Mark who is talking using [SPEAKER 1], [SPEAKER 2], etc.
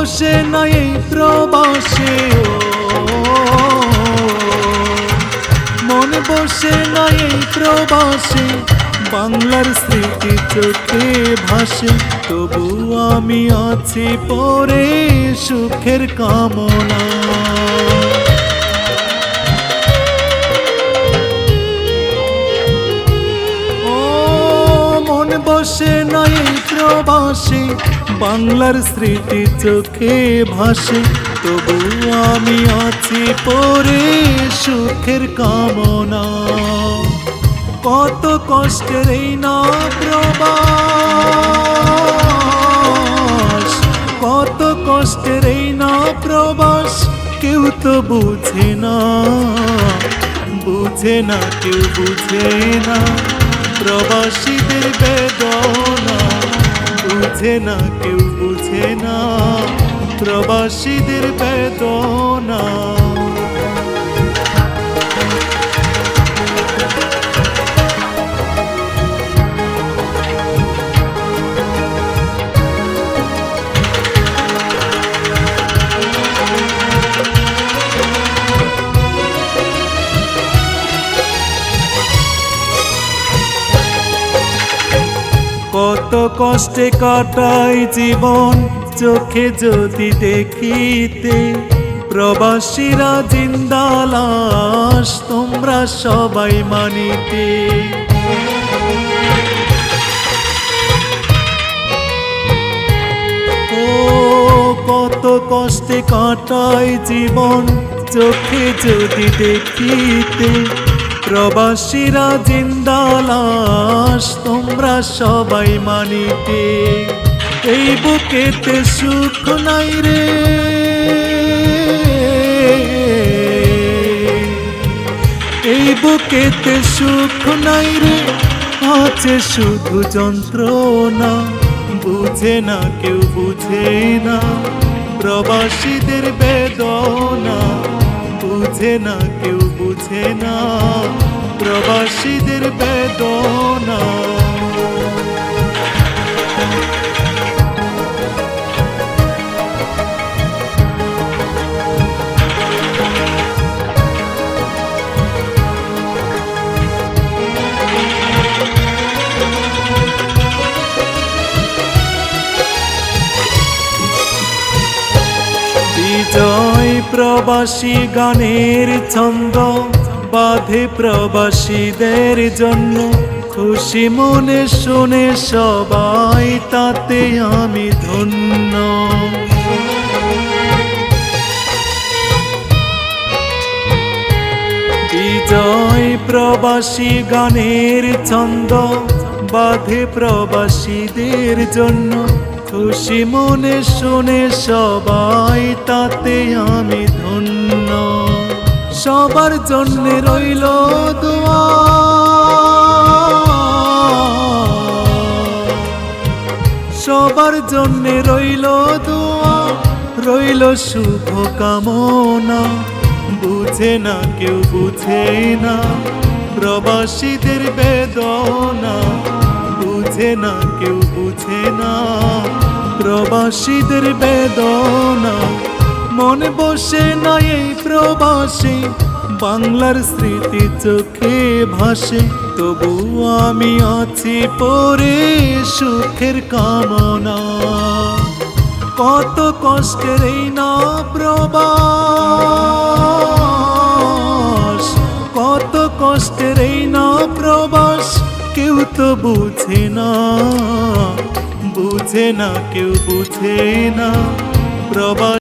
[SPEAKER 1] বসে না এই প্রবাসে, মন বসে না এই প্রবাসে, বাংলার স্মৃতি চোখে ভাসে। তবু আমি আছি পরে সুখের কামনা। বসে না এই প্রবাসে, বাংলার স্মৃতি চোখে ভাসে। তবু আমি আছি পরে সুখের কামনা। কত কষ্টের এই না প্রবাস, কত কষ্টের এই না প্রবাস, কেউ তো বুঝে না, বুঝে না, কেউ বুঝে না প্রবাসীদের বেদনা। বুঝে না, কেউ বুঝে না প্রবাসীদের বেদনা। কত কষ্টে কাটাই জীবন চোখে যদি দেখিতে, প্রবাসীরা জিন্দা লাশ তোমরা সবাই মানিতে। ও কত কষ্টে কাটাই জীবন চোখে যদি দেখিতে, প্রবাসীরা জিন্দা লাশ তোমরা সবাই মানিতে। এই বুকেতে সুখ নাই রে, এই বুকেতে সুখ নাই রে, আছে শুধু যন্ত্রণা। বুঝে না, কেউ বুঝে না প্রবাসীদের বেদনা। বুঝে না, কেউ বুঝে না প্রবাসীদের বেদনা। বিজয় প্রবাসী গানের ছন্দ বাঁধে প্রবাসীদের জন্য। খুশি মনে শুনে সবাই তাতে আমি ধন্য। বিজয় প্রবাসী গানের ছন্দ বাঁধে প্রবাসীদের জন্য। খুশি মনে শুনে সবাই তাতে আমি ধন্য। সবার জন্য রইল দোয়া, সবার জন্য রইল দোয়া, রইল শুভ কামনা। বুঝে না, কেউ বুঝে না প্রবাসীদের বেদনা। বুঝে না, কেউ বুঝে না প্রবাসীদের বেদনা। মন বসে না এই প্রবাসে, বাংলার স্মৃতি চোখে ভাসে। তবু আমি আছি পরে সুখের কামনা। কত কষ্টের এই না প্রবাস, কত কষ্টের এই না প্রবাস, কেউ তো বুঝে না, বুঝে না, কেউ বুঝে না প্রবাস।